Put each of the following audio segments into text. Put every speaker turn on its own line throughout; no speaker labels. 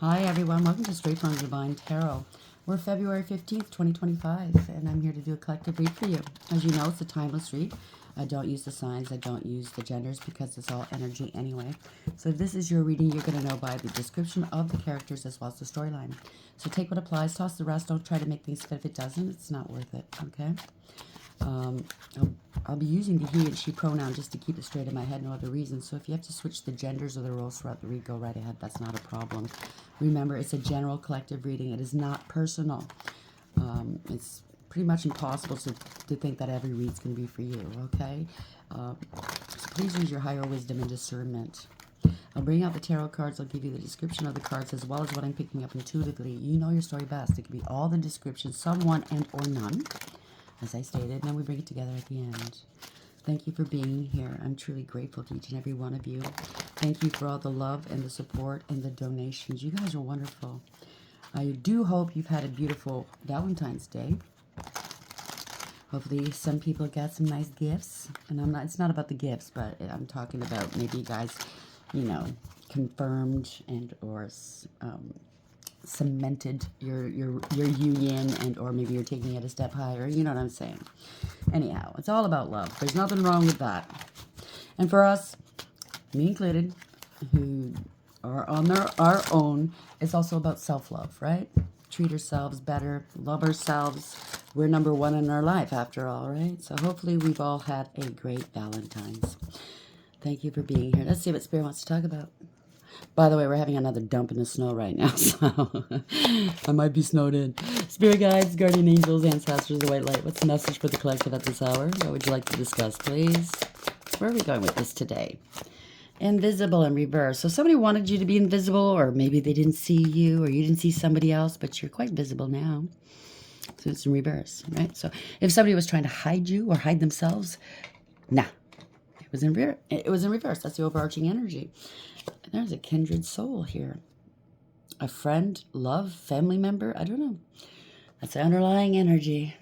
Hi everyone, welcome to Straight from Divine Tarot. We're February 15th, 2025, and I'm here to do a collective read for you. As you know, it's a timeless read. I don't use the signs, I don't use the genders because it's all energy anyway. So if this is your reading, you're going to know by the description of the characters as well as the storyline. So take what applies, toss the rest, don't try to make things fit. If it doesn't, it's not worth it, okay? I'll be using the he and she pronoun just to keep it straight in my head, no other reason. So if you have to switch the genders or the roles throughout the read, go right ahead. That's not a problem. Remember, it's a general collective reading. It is not personal. It's pretty much impossible to think that every read's going to be for you, okay? So please use your higher wisdom and discernment. I'll bring out the tarot cards. I'll give you the description of the cards as well as what I'm picking up intuitively. You know your story best. It can be all the descriptions, some, one, and or none, as I stated, and then we bring it together at the end. Thank you for being here. I'm truly grateful to each and every one of you. Thank you for all the love and the support and the donations. You guys are wonderful. I do hope you've had a beautiful Valentine's Day. Hopefully some people got some nice gifts. And it's not about the gifts, but I'm talking about maybe you guys, confirmed and or cemented your union, and or maybe you're taking it a step higher. You know what I'm saying? Anyhow, it's all about love. There's nothing wrong with that. And for us, me included, who are on our own, it's also about self-love, right? Treat ourselves better, love ourselves. We're number one in our life after all, right? So hopefully we've all had a great Valentine's. Thank you for being here. Let's see what Spirit wants to talk about. By the way, we're having another dump in the snow right now, so I might be snowed in. Spirit guides, guardian angels, ancestors, the white light. What's the message for the collective at this hour? What would you like to discuss, please? Where are we going with this today? Invisible in reverse. So somebody wanted you to be invisible, or maybe they didn't see you, or you didn't see somebody else, but you're quite visible now. So it's in reverse, right? So if somebody was trying to hide you or hide themselves, nah. It was in reverse. That's the overarching energy. And there's a kindred soul here. A friend, love, family member. I don't know. That's the underlying energy.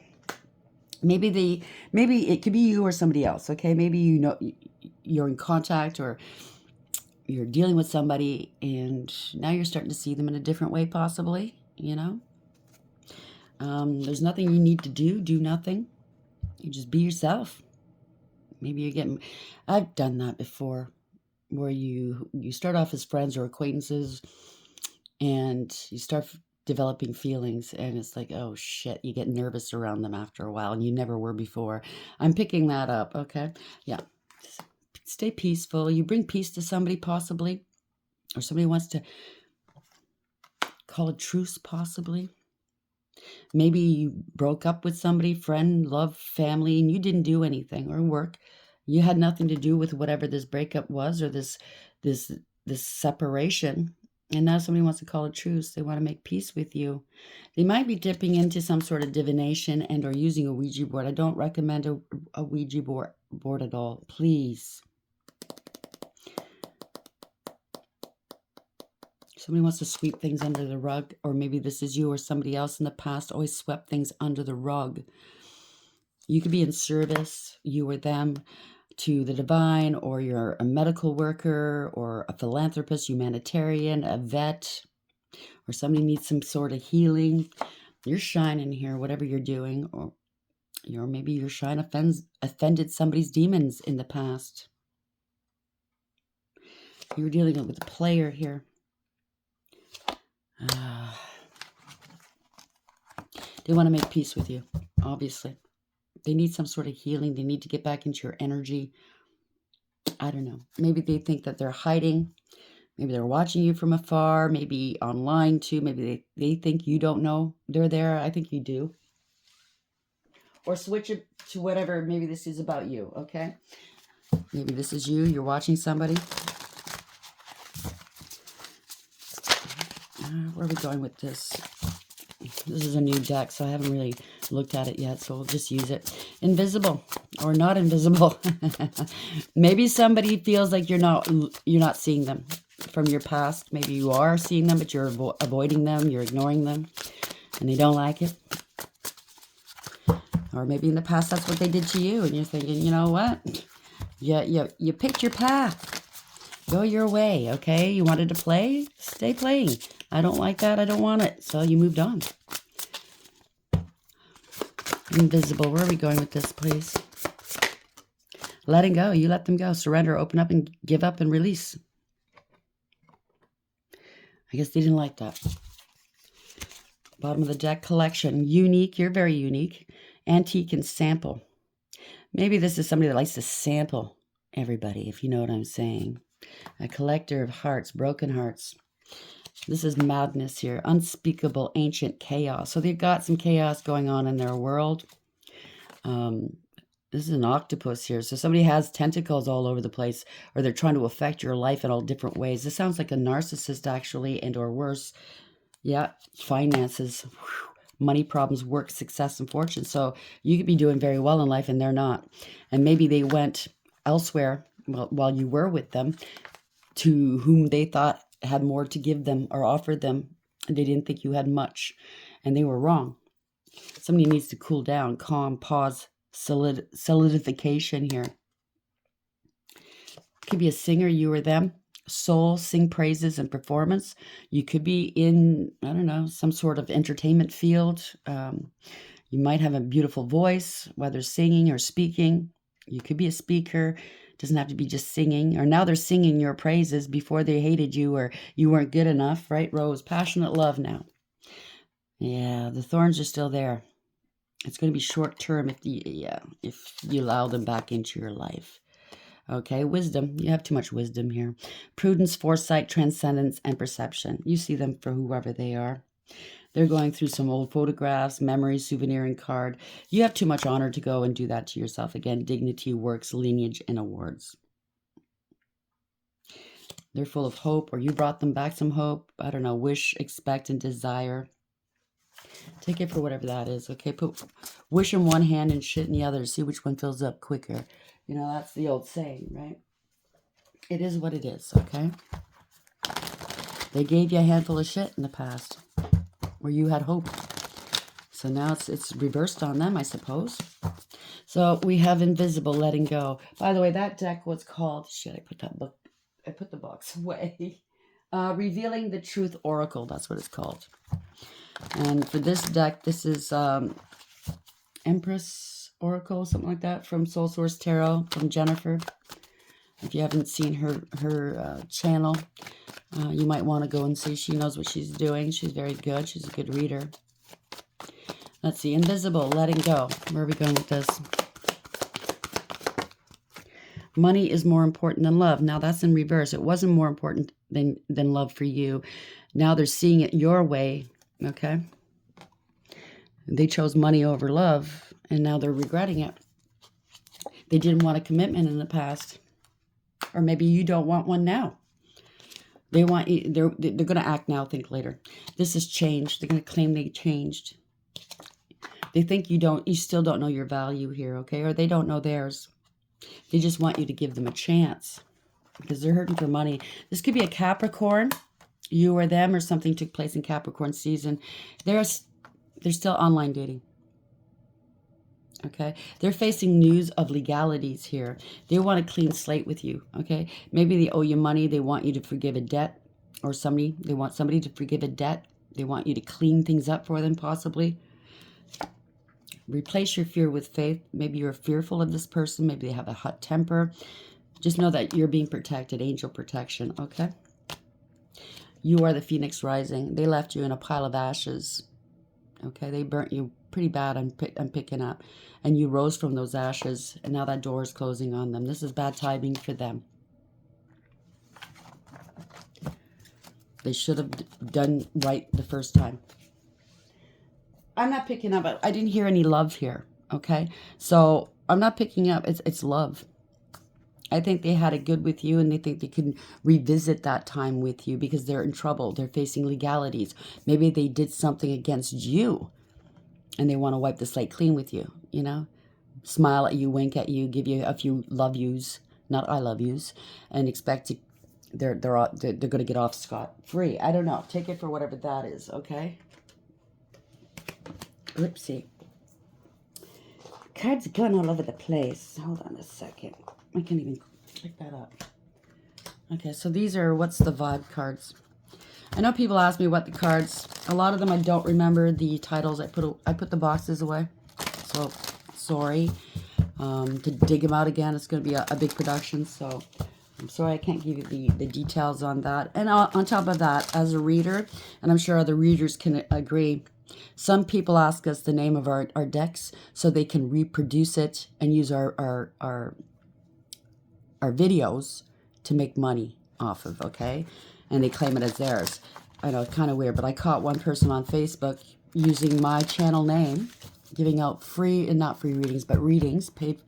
Maybe it could be you or somebody else. Okay, maybe you're in contact or you're dealing with somebody, and now you're starting to see them in a different way, possibly. There's nothing you need to do. Do nothing. You just be yourself. Maybe you're getting. I've done that before, where you start off as friends or acquaintances, and you start developing feelings, and it's like, oh shit, you get nervous around them after a while, and you never were before. I'm picking that up, okay? Yeah. Stay peaceful. You bring peace to somebody, possibly, or somebody wants to call a truce, possibly. Maybe you broke up with somebody, friend, love, family, and you didn't do anything, or work. You had nothing to do with whatever this breakup was, or this separation. And now somebody wants to call a truce. They want to make peace with you. They might be dipping into some sort of divination and or using a Ouija board. I don't recommend a Ouija board at all. Please. Somebody wants to sweep things under the rug, or maybe this is you or somebody else in the past always swept things under the rug. You could be in service, you or them, to the divine, or you're a medical worker or a philanthropist, humanitarian, a vet, or somebody needs some sort of healing. You're shining here, whatever you're doing, or maybe your shine offended somebody's demons in the past. You're dealing with a player here. They want to make peace with you, obviously. They need some sort of healing. They need to get back into your energy. I don't know. Maybe they think that they're hiding. Maybe they're watching you from afar. Maybe online too. Maybe they think you don't know they're there. I think you do. Or switch it to whatever. Maybe this is about you, okay? Maybe this is you. You're watching somebody. Where are we going with this? This is a new deck, so I haven't really looked at it yet, so we'll just use it. Invisible or not invisible. Maybe somebody feels like you're not seeing them from your past. Maybe you are seeing them, but you're avoiding them, you're ignoring them, and they don't like it. Or maybe in the past that's what they did to you, and you're thinking, you know what? You picked your path. Go your way, okay? You wanted to play? Stay playing. I don't like that. I don't want it. So you moved on. Invisible. Where are we going with this, please? Letting go. You let them go. Surrender. Open up and give up and release. I guess they didn't like that. Bottom of the deck. Collection. Unique. You're very unique. Antique and sample. Maybe this is somebody that likes to sample everybody, if you know what I'm saying. A collector of hearts. Broken hearts. This is madness here. Unspeakable ancient chaos. So they've got some chaos going on in their world. This is an octopus here. So somebody has tentacles all over the place, or they're trying to affect your life in all different ways. This sounds like a narcissist, actually, and or worse. Yeah, finances, money problems, work, success, and fortune. So you could be doing very well in life, and they're not. And maybe they went elsewhere while you were with them, to whom they thought had more to give them or offered them. And they didn't think you had much, and they were wrong. Somebody needs to cool down, calm, pause, solidification here. Could be a singer, you or them. Soul, sing praises and performance. You could be in, I don't know, some sort of entertainment field. You might have a beautiful voice, whether singing or speaking. You could be a speaker. Doesn't have to be just singing. Or now they're singing your praises. Before they hated you or you weren't good enough, right, Rose? Passionate love now. Yeah, the thorns are still there. It's going to be short term if you allow them back into your life. Okay, wisdom. You have too much wisdom here. Prudence, foresight, transcendence, and perception. You see them for whoever they are. They're going through some old photographs, memories, souvenir, and card. You have too much honor to go and do that to yourself. Again, dignity, works, lineage, and awards. They're full of hope, or you brought them back some hope. I don't know, wish, expect, and desire. Take it for whatever that is, okay? Put wish in one hand and shit in the other. See which one fills up quicker. You know, that's the old saying, right? It is what it is, okay? They gave you a handful of shit in the past where you had hope. So now it's reversed on them, I suppose. So we have invisible, letting go. By the way, that deck was called, shit, I put the box away. Revealing the Truth Oracle, that's what it's called. And for this deck, this is Empress Oracle, something like that, from Soul Source Tarot, from Jennifer. If you haven't seen her channel, you might want to go and see. She knows what she's doing. She's very good. She's a good reader. Let's see. Invisible, letting go. Where are we going with this? Money is more important than love. Now, that's in reverse. It wasn't more important than love for you. Now they're seeing it your way, okay? They chose money over love, and now they're regretting it. They didn't want a commitment in the past. Or maybe you don't want one now. They want you, they're going to act now, think later. This has changed. They're going to claim they changed. They think you still don't know your value here, okay? Or they don't know theirs. They just want you to give them a chance because they're hurting for money. This could be a Capricorn, you or them, or something took place in Capricorn season. They're still online dating. Okay, they're facing news of legalities here. They want a clean slate with you. Okay, maybe they owe you money. They want you to forgive a debt, or they want somebody to forgive a debt. They want you to clean things up for them, possibly. Replace your fear with faith. Maybe you're fearful of this person. Maybe they have a hot temper. Just know that you're being protected. Angel protection, okay? You are the phoenix rising. They left you in a pile of ashes. Okay, they burnt you pretty bad, I'm picking up. And you rose from those ashes, and now that door is closing on them. This is bad timing for them. They should have done right the first time. I'm not picking up. I didn't hear any love here, okay? So I'm not picking up. It's love. I think they had it good with you, and they think they can revisit that time with you because they're in trouble. They're facing legalities. Maybe they did something against you, and they want to wipe the slate clean with you, you know? Smile at you, wink at you, give you a few love yous, not I love yous, and expect they're going to get off scot-free. I don't know. Take it for whatever that is, okay? Oopsie. Cards are going all over the place. Hold on a second. I can't even pick that up. Okay, so these are what's the vibe cards. I know people ask me what the cards. A lot of them I don't remember the titles. I put the boxes away. So sorry. To dig them out again, it's going to be a big production. So I'm sorry I can't give you the details on that. And on top of that, as a reader, and I'm sure other readers can agree, some people ask us the name of our decks so they can reproduce it and use our videos to make money off of, okay? And they claim it as theirs. I know, it's kind of weird, but I caught one person on Facebook using my channel name, giving out free, and not free readings, but readings, paid,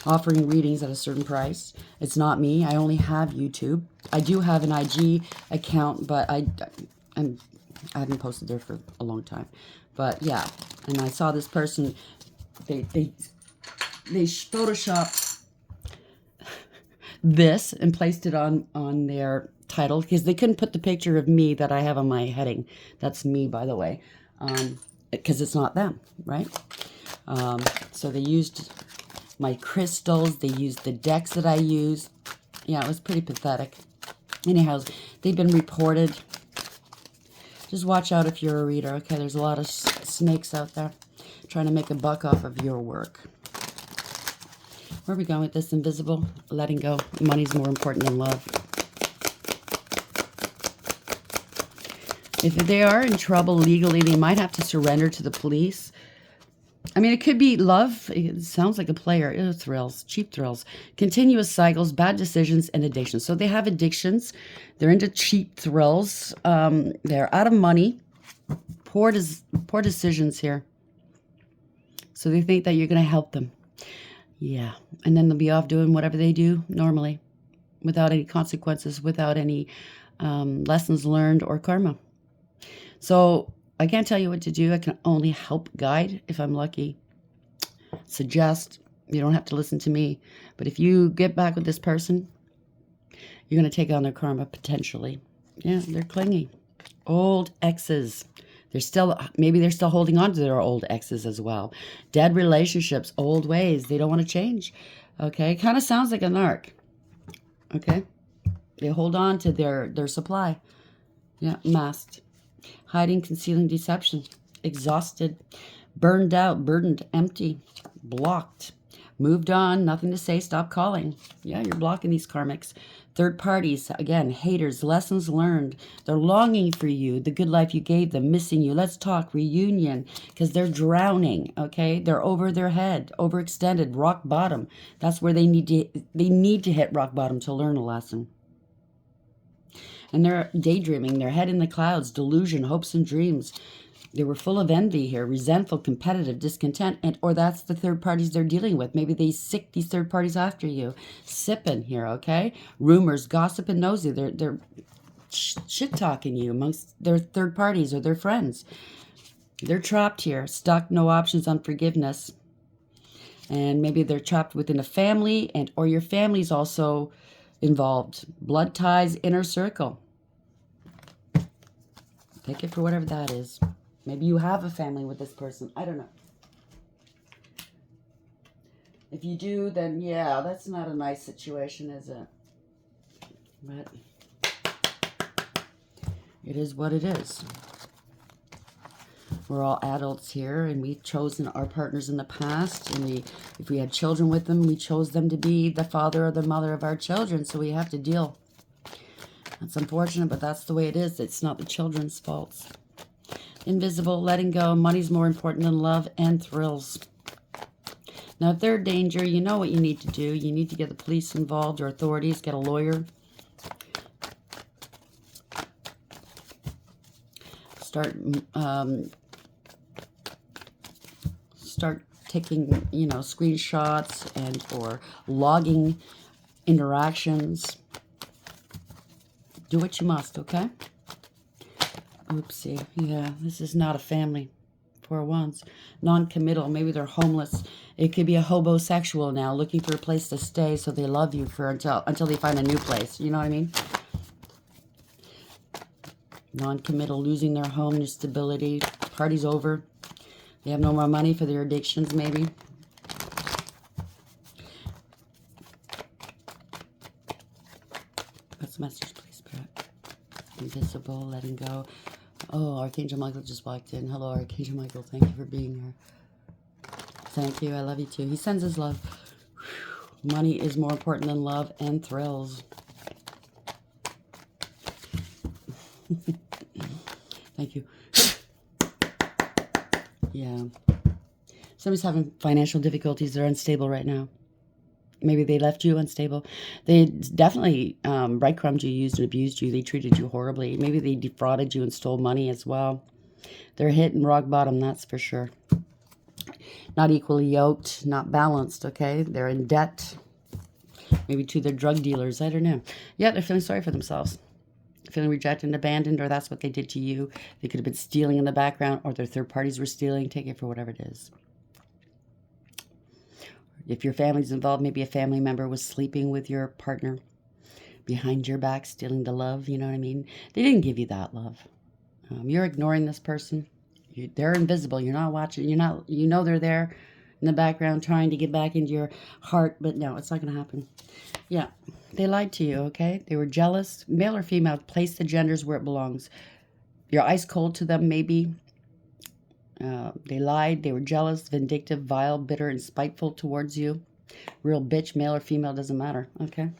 offering readings at a certain price. It's not me. I only have YouTube. I do have an IG account, but I haven't posted there for a long time. But yeah, and I saw this person, they photoshopped this and placed it on their title because they couldn't put the picture of me that I have on my heading. That's me, by the way, because it's not them, right? So they used my crystals. They used the decks that I use. Yeah, it was pretty pathetic. Anyhow, they've been reported. Just watch out if you're a reader, okay? There's a lot of snakes out there trying to make a buck off of your work. Where are we going with this? Invisible? Letting go. Money's more important than love. If they are in trouble legally, they might have to surrender to the police. I mean, it could be love. It sounds like a player. Ew, thrills, cheap thrills. Continuous cycles, bad decisions, and addictions. So they have addictions. They're into cheap thrills. They're out of money. Poor decisions here. So they think that you're going to help them. Yeah. And then they'll be off doing whatever they do normally without any consequences, without any lessons learned or karma. So I can't tell you what to do. I can only help guide if I'm lucky. Suggest. You don't have to listen to me. But if you get back with this person, you're going to take on their karma potentially. Yeah, they're clingy. Old exes. Maybe they're still holding on to their old exes as well. Dead relationships, old ways. They don't want to change. Okay, kind of sounds like a narc. Okay, they hold on to their supply. Yeah, masked. Hiding, concealing, deception. Exhausted. Burned out, burdened, empty. Blocked. Moved on, nothing to say, stop calling. Yeah, you're blocking these karmics. Third parties, again, haters, lessons learned. They're longing for you, the good life you gave them, missing you. Let's talk, reunion, because they're drowning, okay? They're over their head, overextended, rock bottom. That's where they need to hit rock bottom to learn a lesson. And they're daydreaming, their head in the clouds, delusion, hopes and dreams. They were full of envy here, resentful, competitive, discontent, or that's the third parties they're dealing with. Maybe they sick these third parties after you. Sipping here, okay? Rumors, gossip, and nosy. They're shit-talking you amongst their third parties or their friends. They're trapped here, stuck, no options on forgiveness. And maybe they're trapped within a family, or your family's also involved. Blood ties, inner circle. Take it for whatever that is. Maybe you have a family with this person. I don't know. If you do, then yeah, that's not a nice situation, is it? But it is what it is. We're all adults here, and we've chosen our partners in the past. And if we had children with them, we chose them to be the father or the mother of our children. So we have to deal. That's unfortunate, but that's the way it is. It's not the children's faults. Invisible, letting go. Money's more important than love and thrills. Now, if they're in danger, you know what you need to do. You need to get the police involved or authorities, get a lawyer. Start taking, screenshots or logging interactions. Do what you must, okay? Oopsie. Yeah, this is not a family for once. Non-committal. Maybe they're homeless. It could be a hobosexual now looking for a place to stay, so they love you until they find a new place. You know what I mean? Non-committal, losing their home, their stability. Party's over. They have no more money for their addictions, maybe. invisible, letting go. Oh, Archangel Michael just walked in. Hello, Archangel Michael. Thank you for being here. Thank you. I love you too. He sends his love. Money is more important than love and thrills. Thank you. Yeah. Somebody's having financial difficulties. They're unstable right now. Maybe they left you unstable. They definitely breadcrumbed you, used and abused you. They treated you horribly. Maybe they defrauded you and stole money as well. They're hitting rock bottom, that's for sure. Not equally yoked, not balanced, okay? They're in debt. Maybe to their drug dealers, I don't know. Yeah, they're feeling sorry for themselves. Feeling rejected and abandoned, or that's what they did to you. They could have been stealing in the background, or their third parties were stealing. Take it for whatever it is. If your family's involved, maybe a family member was sleeping with your partner behind your back, stealing the love, you know what I mean? They didn't give you that love. You're ignoring this person. They're invisible. You're not watching. You're not. You know they're there in the background trying to get back into your heart, but no, it's not going to happen. Yeah, they lied to you, okay? They were jealous. Male or female, place the genders where it belongs. You're ice cold to them, maybe. They lied. They were jealous, vindictive, vile, bitter, and spiteful towards you. Real bitch, male or female, doesn't matter, okay?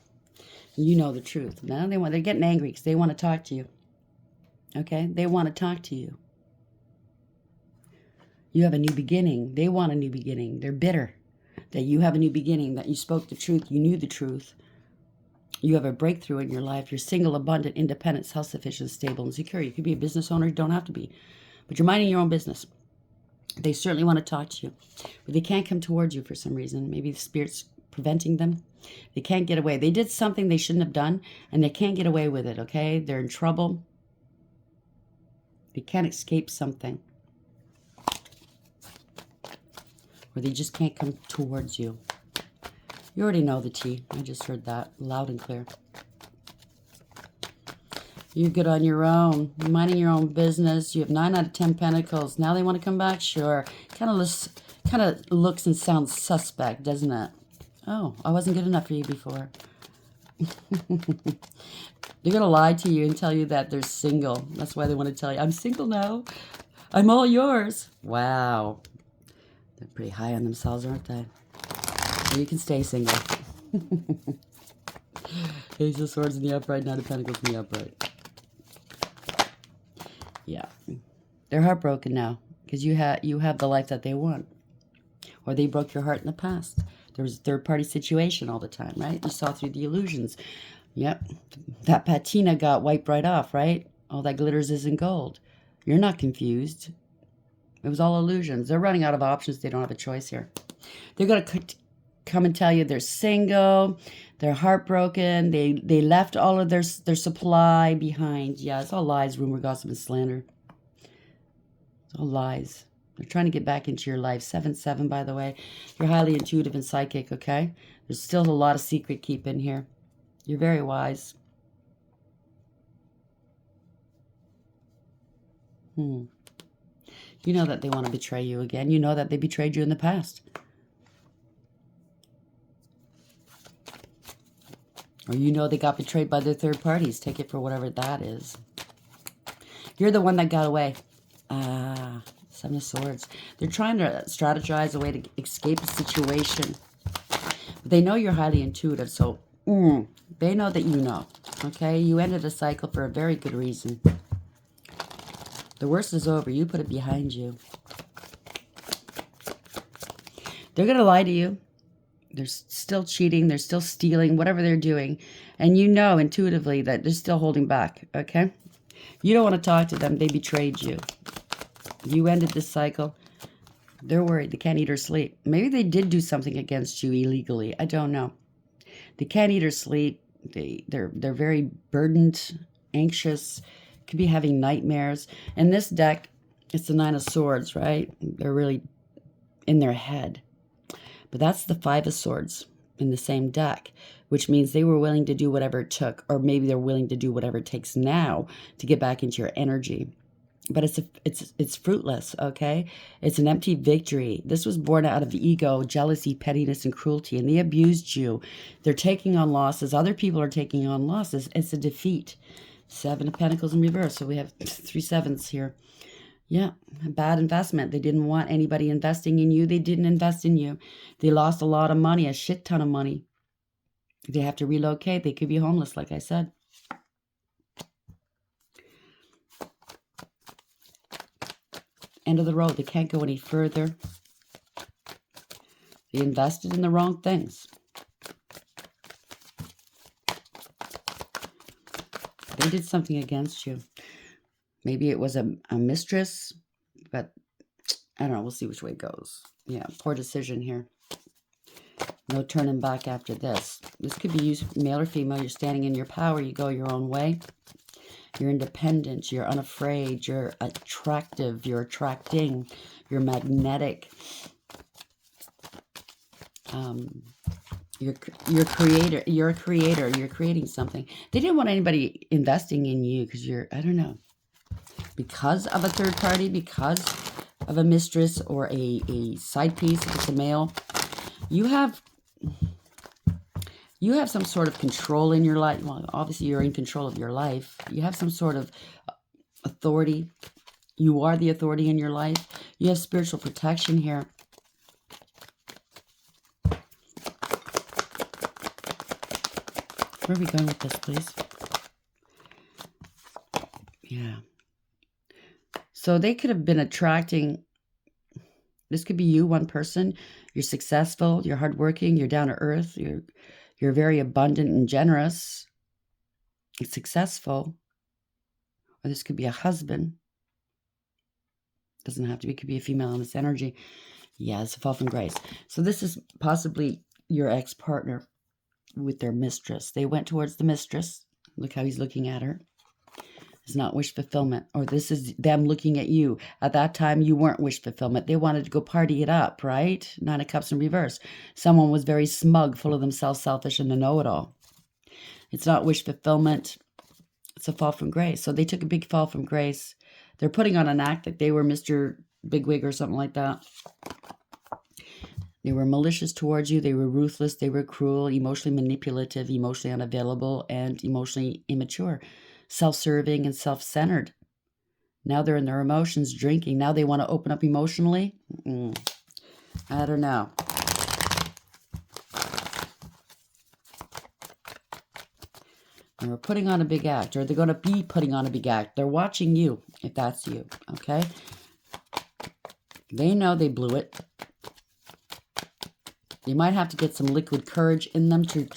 You know the truth. Now they're getting angry because they want to talk to you, okay? They want to talk to you. You have a new beginning. They want a new beginning. They're bitter that you have a new beginning, that you spoke the truth, you knew the truth. You have a breakthrough in your life. You're single, abundant, independent, self-sufficient, stable, and secure. You could be a business owner. You don't have to be. But you're minding your own business. They certainly want to talk to you. But they can't come towards you for some reason. Maybe the spirit's preventing them. They can't get away. They did something they shouldn't have done, and they can't get away with it, okay? They're in trouble. They can't escape something. Or they just can't come towards you. You already know the tea. I just heard that loud and clear. You're good on your own. You're minding your own business. You have 9 out of 10 pentacles. Now they want to come back? Sure. Kind of looks and sounds suspect, doesn't it? Oh, I wasn't good enough for you before. They're going to lie to you and tell you that they're single. That's why they want to tell you, I'm single now. I'm all yours. Wow. They're pretty high on themselves, aren't they? So you can stay single. Ace of Swords in the upright, 9 of Pentacles in the upright. Yeah. They're heartbroken now because you have the life that they want. Or they broke your heart in the past. There was a third-party situation all the time, right? You saw through the illusions. Yep. That patina got wiped right off, right? All that glitters isn't gold. You're not confused. It was all illusions. They're running out of options. They don't have a choice here. They're going to come and tell you they're single. They're heartbroken. They left all of their supply behind. Yeah, it's all lies, rumor, gossip, and slander. It's all lies. They're trying to get back into your life. 7-7, by the way. You're highly intuitive and psychic, okay? There's still a lot of secret keeping here. You're very wise. You know that they want to betray you again. You know that they betrayed you in the past. Or you know they got betrayed by their third parties. Take it for whatever that is. You're the one that got away. Seven of Swords. They're trying to strategize a way to escape a situation. But they know you're highly intuitive, so they know that you know. Okay? You ended a cycle for a very good reason. The worst is over. You put it behind you. They're going to lie to you. They're still cheating. They're still stealing, whatever they're doing. And you know intuitively that they're still holding back, okay? You don't want to talk to them. They betrayed you. You ended this cycle. They're worried. They can't eat or sleep. Maybe they did do something against you illegally. I don't know. They can't eat or sleep. They're very burdened, anxious, could be having nightmares. And this deck, it's the 9 of Swords, right? They're really in their head. But that's the 5 of Swords in the same deck, which means they were willing to do whatever it took, or maybe they're willing to do whatever it takes now to get back into your energy. But it's fruitless, okay? It's an empty victory. This was born out of ego, jealousy, pettiness, and cruelty, and they abused you. They're taking on losses. Other people are taking on losses. It's a defeat. Seven of Pentacles in reverse. So we have 3 sevens here. Yeah, a bad investment. They didn't want anybody investing in you. They didn't invest in you. They lost a lot of money, a shit ton of money. They have to relocate. They could be homeless, like I said. End of the road. They can't go any further. They invested in the wrong things. They did something against you. Maybe it was a mistress, but I don't know. We'll see which way it goes. Yeah, poor decision here. No turning back after this. This could be you, male or female. You're standing in your power. You go your own way. You're independent. You're unafraid. You're attractive. You're attracting. You're magnetic. You're a creator. You're a creator. You're creating something. They didn't want anybody investing in you because you're, I don't know, because of a third party, because of a mistress or a side piece, if it's a male. You have some sort of control in your life. Well, obviously you're in control of your life. You have some sort of authority. You are the authority in your life. You have spiritual protection here. Where are we going with this, please? Yeah. So they could have been attracting, this could be you, one person. You're successful, you're hardworking, you're down to earth, you're very abundant and generous and successful. Or this could be a husband. Doesn't have to be, it could be a female in this energy. Yeah, it's a fall from grace. So this is possibly your ex-partner with their mistress. They went towards the mistress. Look how he's looking at her. It's not wish fulfillment. Or this is them looking at you. At that time, you weren't wish fulfillment. They wanted to go party it up, right? Nine of Cups in reverse. Someone was very smug, full of themselves, selfish, and a know-it-all. It's not wish fulfillment. It's a fall from grace. So they took a big fall from grace. They're putting on an act like they were Mr. Bigwig or something like that. They were malicious towards you. They were ruthless. They were cruel, emotionally manipulative, emotionally unavailable, and emotionally immature. Self-serving and self-centered. Now they're in their emotions, drinking. Now they want to open up emotionally. I don't know. And we're putting on a big act, or they're going to be putting on a big act. They're watching you, if that's you, okay? They know they blew it. You might have to get some liquid courage in them to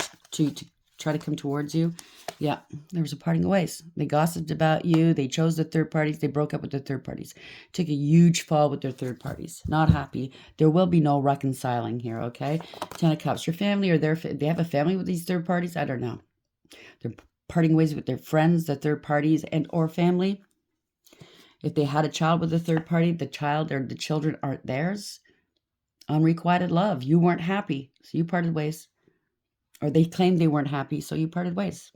try to come towards you. Yeah, there was a parting of ways. They gossiped about you. They chose the third parties. They broke up with the third parties. Took a huge fall with their third parties. Not happy. There will be no reconciling here, okay? Ten of Cups. Your family or they have a family with these third parties? I don't know. They're parting ways with their friends, the third parties, and or family. If they had a child with a third party, the child or the children aren't theirs. Unrequited love. You weren't happy, so you parted ways. Or they claimed they weren't happy, so you parted ways.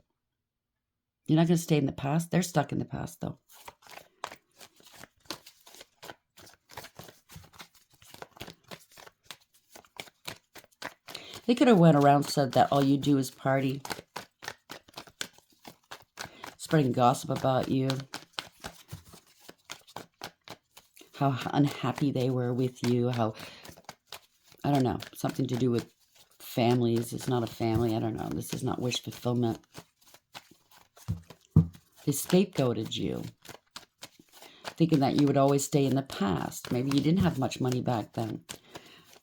You're not going to stay in the past. They're stuck in the past, though. They could have went around and said that all you do is party. Spreading gossip about you. How unhappy they were with you. How, I don't know, something to do with families. It's not a family. I don't know. This is not wish fulfillment. They scapegoated you, thinking that you would always stay in the past. Maybe you didn't have much money back then.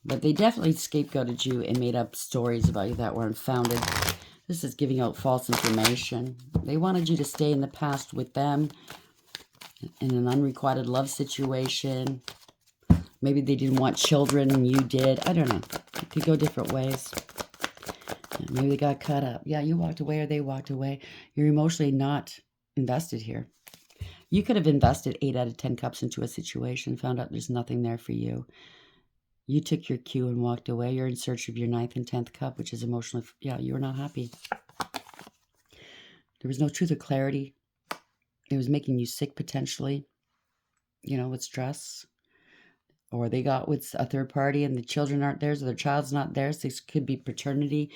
But they definitely scapegoated you and made up stories about you that weren't founded. This is giving out false information. They wanted you to stay in the past with them in an unrequited love situation. Maybe they didn't want children and you did. I don't know. It could go different ways. Maybe they got cut up. Yeah, you walked away or they walked away. You're emotionally not invested here. You could have invested 8 out of 10 cups into a situation, found out there's nothing there for you. You took your cue and walked away. You're in search of your 9th and 10th cup, which is emotionally, yeah, you were not happy. There was no truth or clarity. It was making you sick potentially, you know, with stress. Or they got with a third party and the children aren't theirs or their child's not theirs. This could be paternity.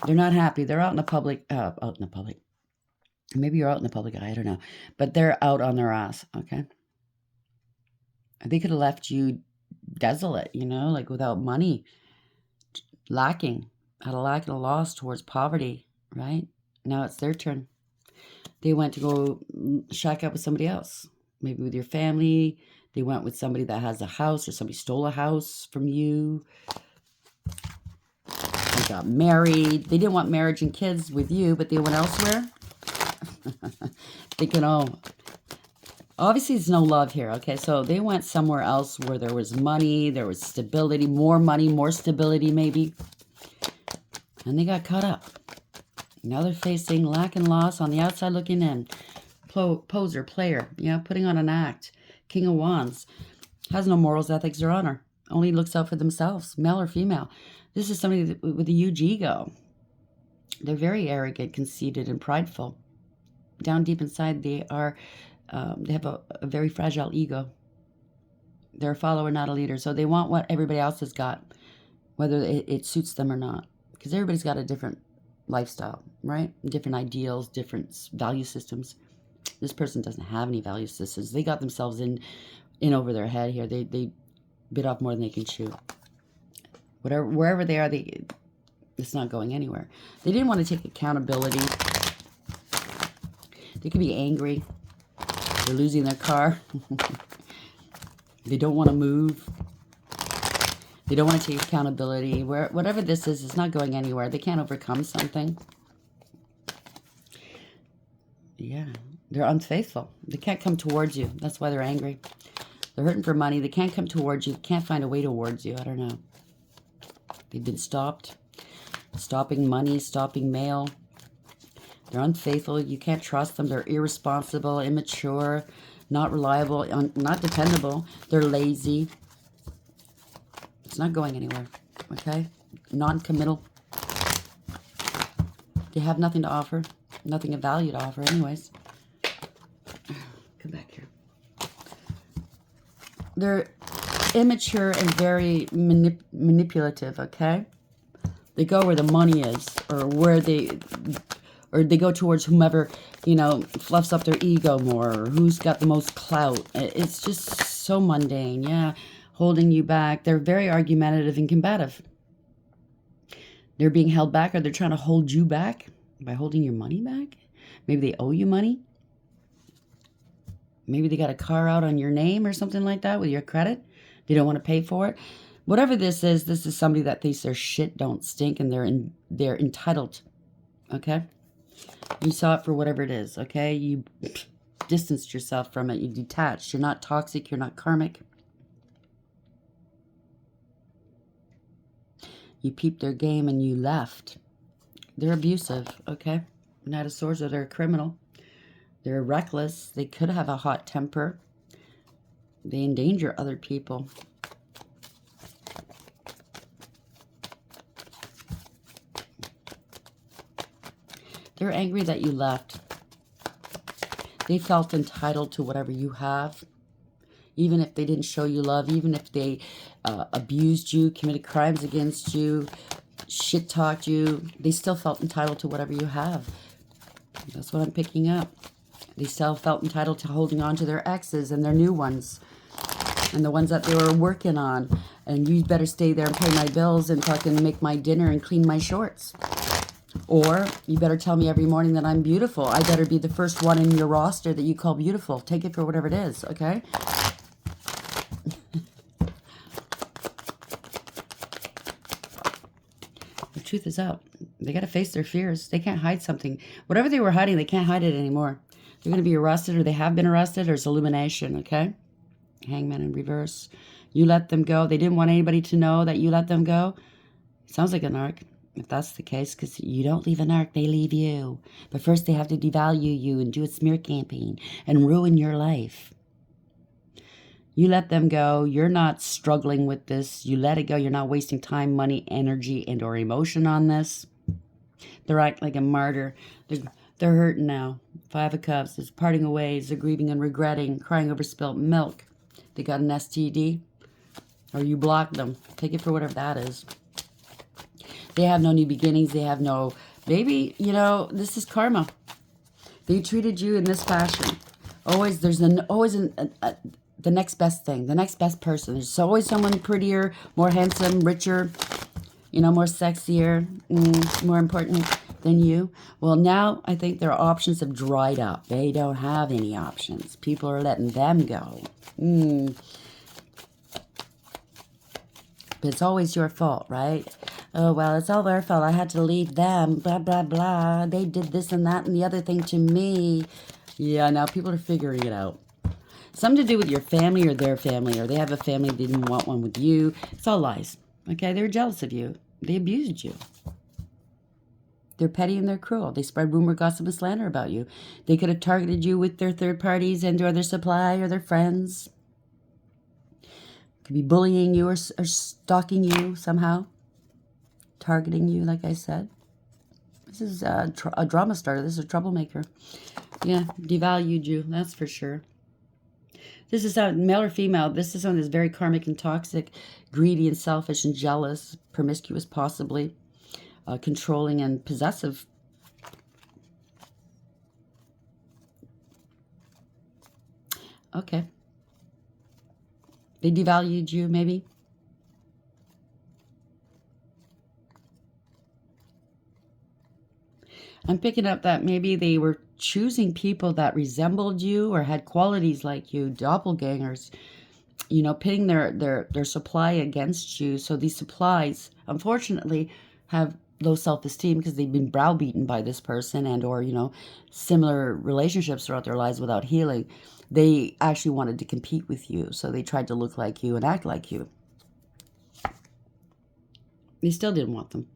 They're not happy. They're out in the public, Maybe you're out in the public eye, I don't know. But they're out on their ass, okay? They could have left you desolate, like without money, lacking, had a lack and a loss towards poverty, right? Now it's their turn. They went to go shack up with somebody else, maybe with your family. They went with somebody that has a house, or somebody stole a house from you. They got married. They didn't want marriage and kids with you, but they went elsewhere. Thinking, oh, obviously there's no love here, okay? So they went somewhere else where there was money, there was stability, more money, more stability maybe. And they got caught up. Now they're facing lack and loss on the outside looking in. Poser, player, putting on an act. King of Wands. Has no morals, ethics, or honor. Only looks out for themselves, male or female. This is somebody with a huge ego. They're very arrogant, conceited, and prideful. Down deep inside, they have a very fragile ego. They're a follower, not a leader. So they want what everybody else has got, whether it suits them or not. Because everybody's got a different lifestyle, right? Different ideals, different value systems. This person doesn't have any value systems. They got themselves in over their head here. They bit off more than they can chew. Wherever they are, it's not going anywhere. They didn't want to take accountability. They could be angry. They're losing their car. They don't want to move. They don't want to take accountability. Whatever this is, it's not going anywhere. They can't overcome something. Yeah, they're unfaithful. They can't come towards you. That's why they're angry. They're hurting for money. They can't come towards you. Can't find a way towards you. I don't know. They've been stopped. Stopping money, stopping mail. They're unfaithful. You can't trust them. They're irresponsible, immature, not reliable, not dependable. They're lazy. It's not going anywhere, okay? Non-committal. They have nothing to offer. Nothing of value to offer anyways. Come back here. They're immature and very manipulative, okay? They go where the money is, or they go towards whomever, fluffs up their ego more, or who's got the most clout. It's just so mundane, yeah. Holding you back. They're very argumentative and combative. They're being held back, or they're trying to hold you back by holding your money back. Maybe they owe you money. Maybe they got a car out on your name or something like that with your credit. They don't want to pay for it. Whatever this is somebody that thinks their shit don't stink, and they're entitled. Okay? You saw it for whatever it is, okay? You distanced yourself from it. You detached. You're not toxic. You're not karmic. You peeped their game and you left. They're abusive, okay? Knight of Swords, or they're a criminal. They're reckless. They could have a hot temper. They endanger other people. They're angry that you left. They felt entitled to whatever you have. Even if they didn't show you love, even if they abused you, committed crimes against you, shit-talked you, they still felt entitled to whatever you have. That's what I'm picking up. They still felt entitled to holding on to their exes and their new ones, and the ones that they were working on. And you better stay there and pay my bills and fucking make my dinner and clean my shorts. Or you better tell me every morning that I'm beautiful. I better be the first one in your roster that you call beautiful. Take it for whatever it is, okay? The truth is out. They got to face their fears. They can't hide something. Whatever they were hiding, they can't hide it anymore. They're going to be arrested, or they have been arrested, or it's illumination, okay? Hangman in reverse. You let them go. They didn't want anybody to know that you let them go. Sounds like a narc, if that's the case, because you don't leave a narc, they leave you. But first they have to devalue you and do a smear campaign and ruin your life. You let them go. You're not struggling with this. You let it go. You're not wasting time, money, energy, and or emotion on this. They're acting like a martyr. They're hurting now. 5 of Cups. There's parting away. They're grieving and regretting, crying over spilt milk. They got an STD. Or you blocked them. Take it for whatever that is. They have no new beginnings. They have no... Maybe, this is karma. They treated you in this fashion. Always, there's the next best thing, the next best person. There's always someone prettier, more handsome, richer, you know, more sexier, more important than you. Well, now I think their options have dried up. They don't have any options. People are letting them go. But it's always your fault, right? Oh, well, it's all their fault. I had to leave them, blah, blah, blah. They did this and that and the other thing to me. Yeah, now people are figuring it out. Something to do with your family or their family, or they have a family that didn't want one with you. It's all lies, okay? They're jealous of you. They abused you. They're petty and they're cruel. They spread rumor, gossip, and slander about you. They could have targeted you with their third parties and or their supply or their friends. Could be bullying you or stalking you somehow. Targeting you, like I said. This is a drama starter. This is a troublemaker. Yeah, devalued you, that's for sure. This is male or female. This is someone that's very karmic and toxic, greedy and selfish and jealous, promiscuous possibly, controlling and possessive. Okay. They devalued you, maybe. I'm picking up that maybe they were choosing people that resembled you or had qualities like you, doppelgangers, you know, pitting their supply against you. So these supplies, unfortunately, have low self-esteem because they've been browbeaten by this person and or, you know, similar relationships throughout their lives without healing. They actually wanted to compete with you. So they tried to look like you and act like you. They still didn't want them.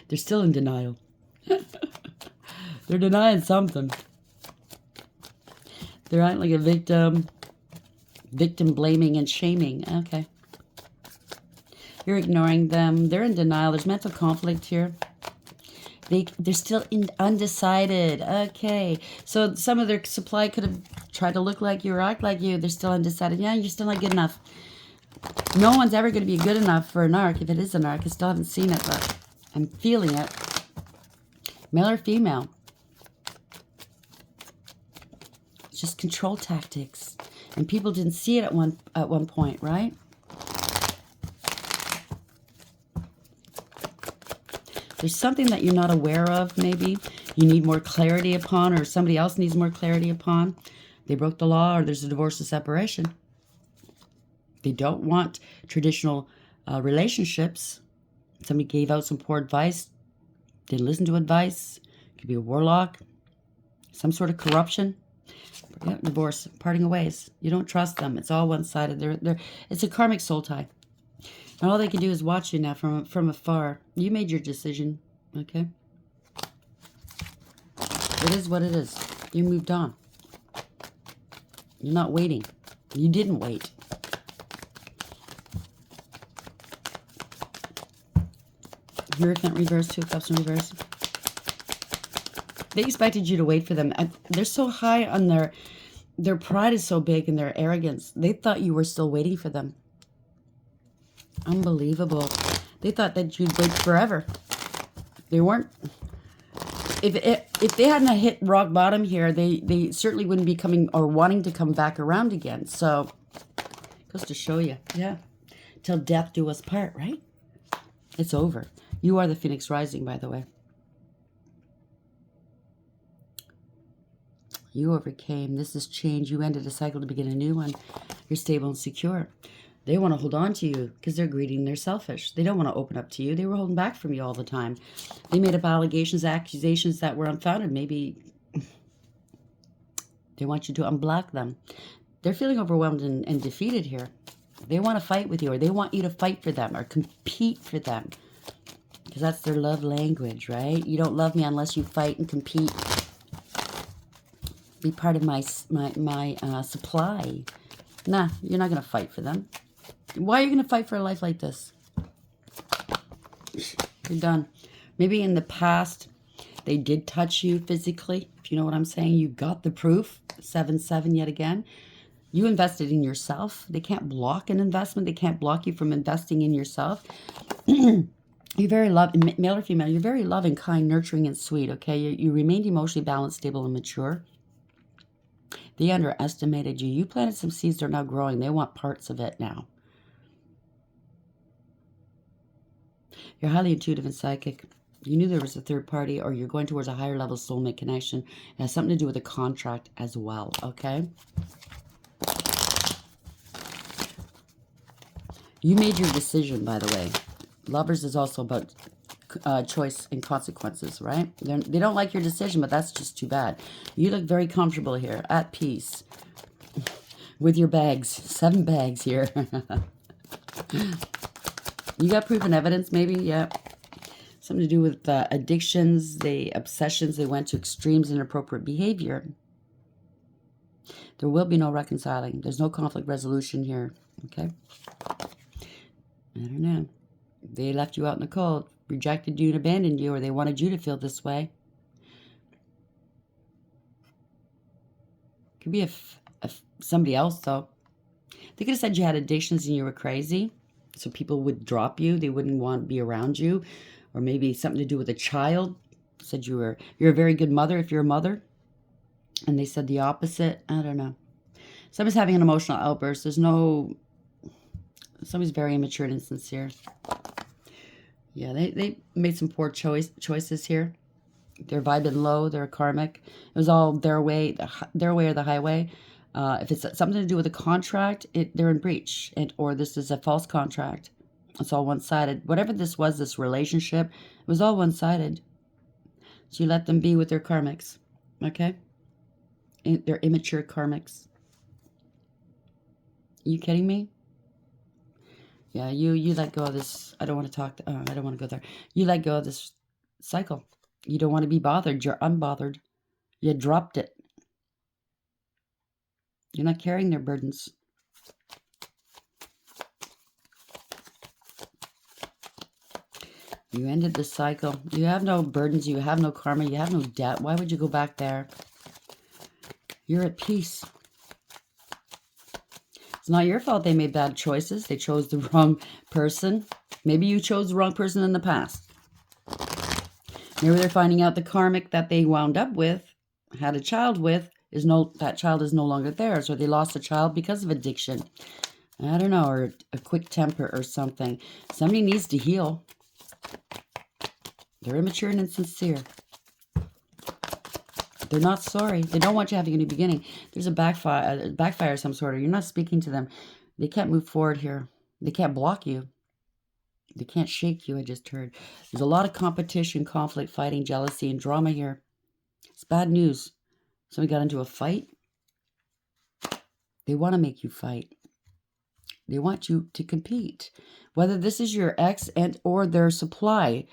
They're still in denial. They're denying something. They're acting like a victim blaming and shaming. Okay. You're ignoring them. They're in denial. There's mental conflict here. They're still undecided. Okay. So some of their supply could have tried to look like you or act like you. They're still undecided. Yeah, you're still not good enough. No one's ever going to be good enough for a narc. If it is a narc, I still haven't seen it, but I'm feeling it. Male or female? It's just control tactics. And people didn't see it at one point, right? There's something that you're not aware of, maybe. You need more clarity upon, or somebody else needs more clarity upon. They broke the law, or there's a divorce or separation. They don't want traditional relationships. Somebody gave out some poor advice. Didn't listen to advice. Could be a warlock. Some sort of corruption. Yeah, divorce. Parting of ways. You don't trust them. It's all one-sided. It's a karmic soul tie. And all they can do is watch you now from afar. You made your decision. Okay? It is what it is. You moved on. You're not waiting. You didn't wait. Hierophant reverse, Two of Cups in reverse. They expected you to wait for them. They're so high on their pride is so big and their arrogance. They thought you were still waiting for them. Unbelievable. They thought that you'd wait forever. They weren't. If they hadn't hit rock bottom here, they certainly wouldn't be coming or wanting to come back around again. So, goes to show you. Yeah. Till death do us part, right? It's over. You are the Phoenix Rising, by the way. You overcame. This is change. You ended a cycle to begin a new one. You're stable and secure. They want to hold on to you because they're greedy and they're selfish. They don't want to open up to you. They were holding back from you all the time. They made up allegations, accusations that were unfounded. Maybe they want you to unblock them. They're feeling overwhelmed and defeated here. They want to fight with you, or they want you to fight for them or compete for them. Because that's their love language, right? You don't love me unless you fight and compete. Be part of my supply. Nah, you're not going to fight for them. Why are you going to fight for a life like this? You're done. Maybe in the past, they did touch you physically. If you know what I'm saying. You got the proof. 7-7 yet again. You invested in yourself. They can't block an investment. They can't block you from investing in yourself. You're very loving, male or female, you're very loving, kind, nurturing, and sweet, okay? You remained emotionally balanced, stable, and mature. They underestimated you. You planted some seeds, they're now growing. They want parts of it now. You're highly intuitive and psychic. You knew there was a third party, or you're going towards a higher level soulmate connection. It has something to do with a contract as well, okay? You made your decision, by the way. Lovers is also about choice and consequences, right? They don't like your decision, but that's just too bad. You look very comfortable here, at peace, with your bags. 7 bags here. You got proof and evidence, maybe? Yeah. Something to do with addictions, obsessions. They went to extremes in inappropriate behavior. There will be no reconciling. There's no conflict resolution here, okay? I don't know. They left you out in the cold, rejected you and abandoned you, or they wanted you to feel this way. Could be somebody else, though. They could have said you had addictions and you were crazy, so people would drop you. They wouldn't want to be around you. Or maybe something to do with a child. Said you're a very good mother if you're a mother. And they said the opposite. I don't know. Somebody's having an emotional outburst. Somebody's very immature and insincere. Yeah, they made some poor choices here. They're vibing low. They're karmic. It was all their way or the highway. If it's something to do with a contract, they're in breach, or this is a false contract. It's all one-sided. Whatever this was, this relationship, it was all one-sided. So you let them be with their karmics, okay? They're immature karmics. Are you kidding me? Yeah, you let go of this. I don't want to talk. I don't want to go there. You let go of this cycle. You don't want to be bothered. You're unbothered. You dropped it. You're not carrying their burdens. You ended the cycle. You have no burdens. You have no karma. You have no debt. Why would you go back there? You're at peace. It's not your fault they made bad choices. They chose the wrong person. Maybe you chose the wrong person in the past. Maybe they're finding out the karmic that they wound up with, had a child with, that child is no longer theirs, or they lost a child because of addiction. I don't know, or a quick temper or something. Somebody needs to heal. They're immature and insincere. They're not sorry. They don't want you having a new beginning. There's a backfire of some sort, or you're not speaking to them. They can't move forward here. They can't block you. They can't shake you, I just heard. There's a lot of competition, conflict, fighting, jealousy, and drama here. It's bad news. Somebody got into a fight. They want to make you fight. They want you to compete. Whether this is your ex or their supply,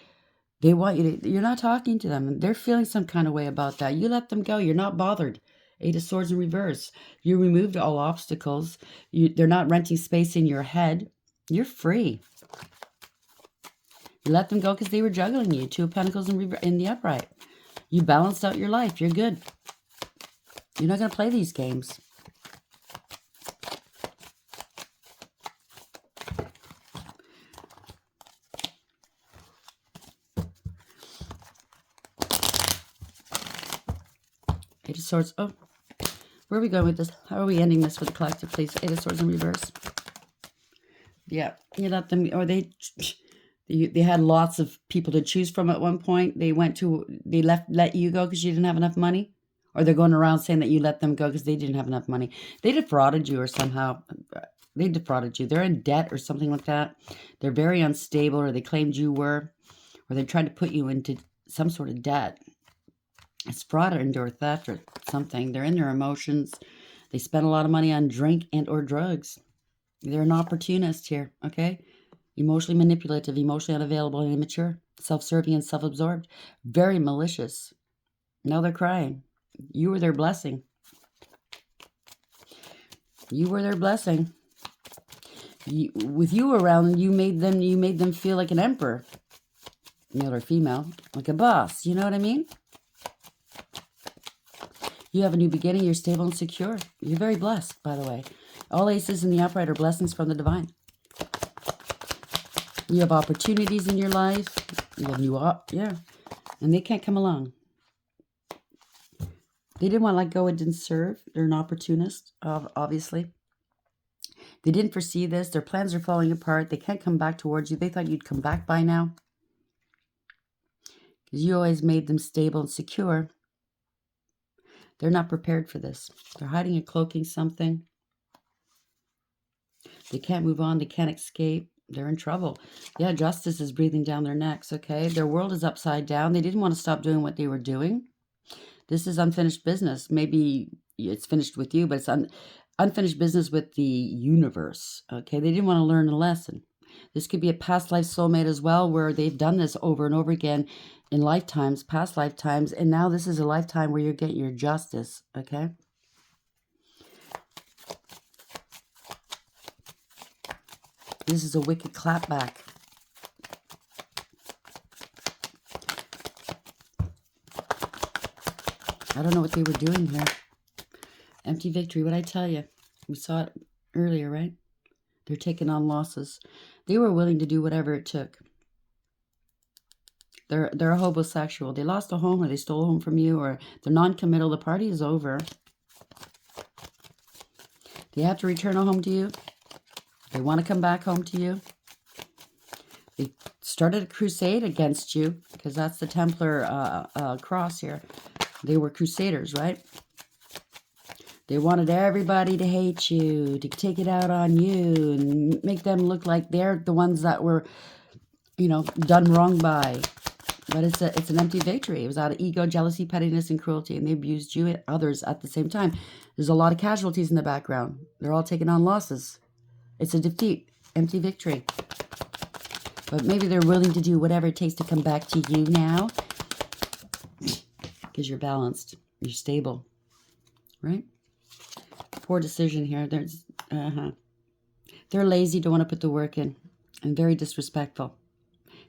they want you to, you're not talking to them. They're feeling some kind of way about that. You let them go. You're not bothered. 8 of Swords in reverse. You removed all obstacles. They're not renting space in your head. You're free. You let them go because they were juggling you. 2 of Pentacles in the upright. You balanced out your life. You're good. You're not going to play these games. Eight of Swords. Oh, where are we going with this? How are we ending this for the collective, please? 8 of Swords in reverse. Yeah, you let them, or they had lots of people to choose from at one point. They let you go because you didn't have enough money, or they're going around saying that you let them go because they didn't have enough money. They defrauded you, or somehow they defrauded you. They're in debt or something like that. They're very unstable, or they claimed you were, or they tried to put you into some sort of debt. It's fraud or theft or something. They're in their emotions. They spend a lot of money on drink and or drugs. They're an opportunist here, okay? Emotionally manipulative, emotionally unavailable and immature, self-serving and self-absorbed, very malicious. Now they're crying. You were their blessing. You were their blessing. With you around, you made them feel like an emperor, male or female, like a boss. You know what I mean? You have a new beginning. You're stable and secure. You're very blessed, by the way. All aces in the upright are blessings from the divine. You have opportunities in your life. You have yeah. And they can't come along. They didn't want to let go. It didn't serve. They're an opportunist, obviously. They didn't foresee this. Their plans are falling apart. They can't come back towards you. They thought you'd come back by now. Because you always made them stable and secure. They're not prepared for this. They're hiding and cloaking something. They can't move on. They can't escape. They're in trouble. Yeah, justice is breathing down their necks, okay? Their world is upside down. They didn't want to stop doing what they were doing. This is unfinished business. Maybe it's finished with you, but it's unfinished business with the universe, okay? They didn't want to learn a lesson. This could be a past life soulmate as well, where they've done this over and over again in lifetimes, past lifetimes, and now this is a lifetime where you're getting your justice, okay? This is a wicked clapback. I don't know what they were doing here. Empty victory, what'd I tell you? We saw it earlier, right? They're taking on losses. They were willing to do whatever it took. They're a homosexual. They lost a home, or they stole a home from you, or they're non-committal. The party is over. They have to return a home to you. They want to come back home to you. They started a crusade against you, because that's the Templar cross here. They were crusaders, right? They wanted everybody to hate you, to take it out on you, and make them look like they're the ones that were, you know, done wrong by. But it's an empty victory. It was out of ego, jealousy, pettiness, and cruelty, and they abused you and others at the same time. There's a lot of casualties in the background. They're all taking on losses. It's a defeat, empty victory. But maybe they're willing to do whatever it takes to come back to you now, because you're balanced, you're stable, right? Poor decision here. They're lazy, don't want to put the work in, and very disrespectful.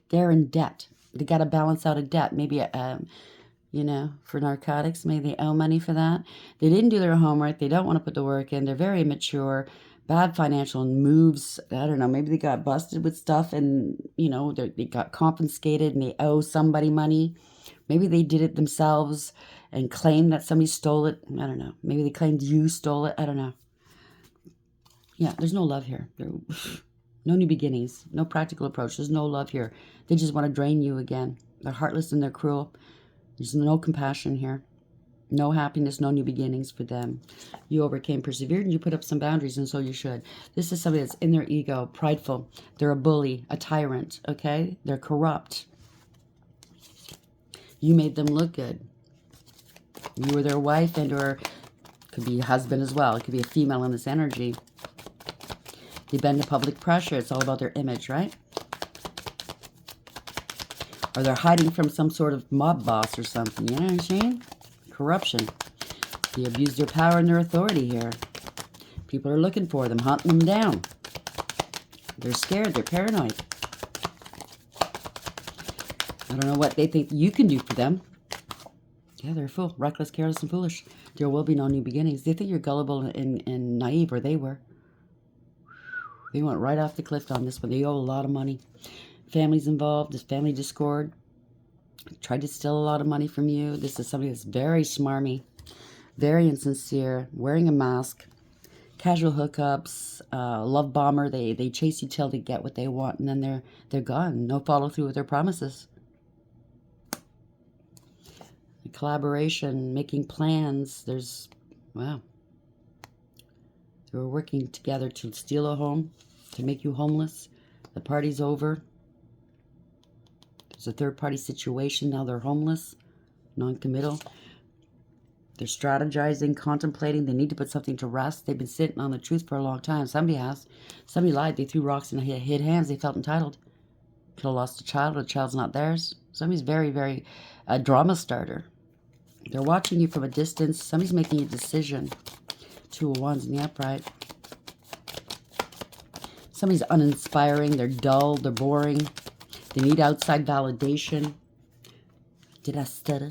They're in debt. They got to balance out a debt. Maybe, you know, for narcotics. Maybe they owe money for that. They didn't do their homework. They don't want to put the work in. They're very immature. Bad financial moves. I don't know. Maybe they got busted with stuff, and, you know, they got confiscated, and they owe somebody money. Maybe they did it themselves and claimed that somebody stole it. I don't know. Maybe they claimed you stole it. I don't know. Yeah, there's no love here. No new beginnings. No practical approach. There's no love here. They just want to drain you again. They're heartless and they're cruel. There's no compassion here. No happiness, no new beginnings for them. You overcame, persevered, and you put up some boundaries, and so you should. This is somebody that's in their ego, prideful. They're a bully, a tyrant, okay? They're corrupt. You made them look good. You were their wife, and or could be a husband as well. It could be a female in this energy. They bend to public pressure. It's all about their image, right? Or they're hiding from some sort of mob boss or something. You know what I'm saying? Corruption. They abuse their power and their authority here. People are looking for them, hunting them down. They're scared. They're paranoid. I don't know what they think you can do for them. Yeah, they're full. Reckless, careless, and foolish. There will be no new beginnings. They think you're gullible and naive, or they were. They went right off the cliff on this one. They owe a lot of money. Families involved. There's family discord. Tried to steal a lot of money from you. This is somebody that's very smarmy, very insincere, wearing a mask, casual hookups, love bomber. They chase you till they get what they want, and then they're gone. No follow through with their promises. Collaboration, making plans. There's, wow. They were working together to steal a home, to make you homeless. The party's over. There's a third-party situation. Now they're homeless, non-committal. They're strategizing, contemplating. They need to put something to rest. They've been sitting on the truth for a long time. Somebody has. Somebody lied. They threw rocks and hid hands. They felt entitled. Could have lost a child, or the child's not theirs. Somebody's very, very a drama starter. They're watching you from a distance. Somebody's making a decision. Two of Wands in the upright. Somebody's uninspiring. They're dull. They're boring. They need outside validation. Did I stutter?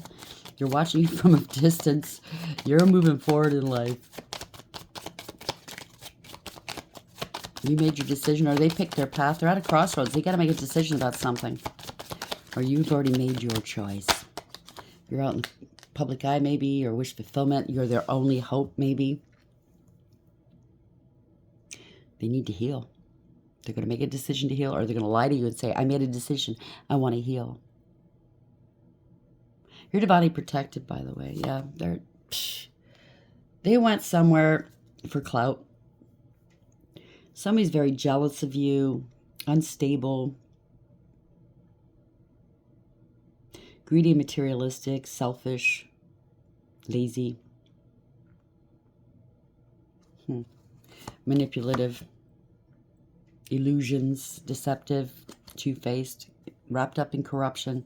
You're watching you from a distance. You're moving forward in life. You made your decision, or they picked their path. They're at a crossroads. They got to make a decision about something. Or you've already made your choice. You're out in the public eye, maybe, or wish fulfillment. You're their only hope, maybe. They need to heal. They're going to make a decision to heal, or they're going to lie to you and say, I made a decision. I want to heal. You're divinely protected, by the way. Yeah, they went somewhere for clout. Somebody's very jealous of you, unstable, greedy, materialistic, selfish, lazy, manipulative, illusions, deceptive, two-faced, wrapped up in corruption.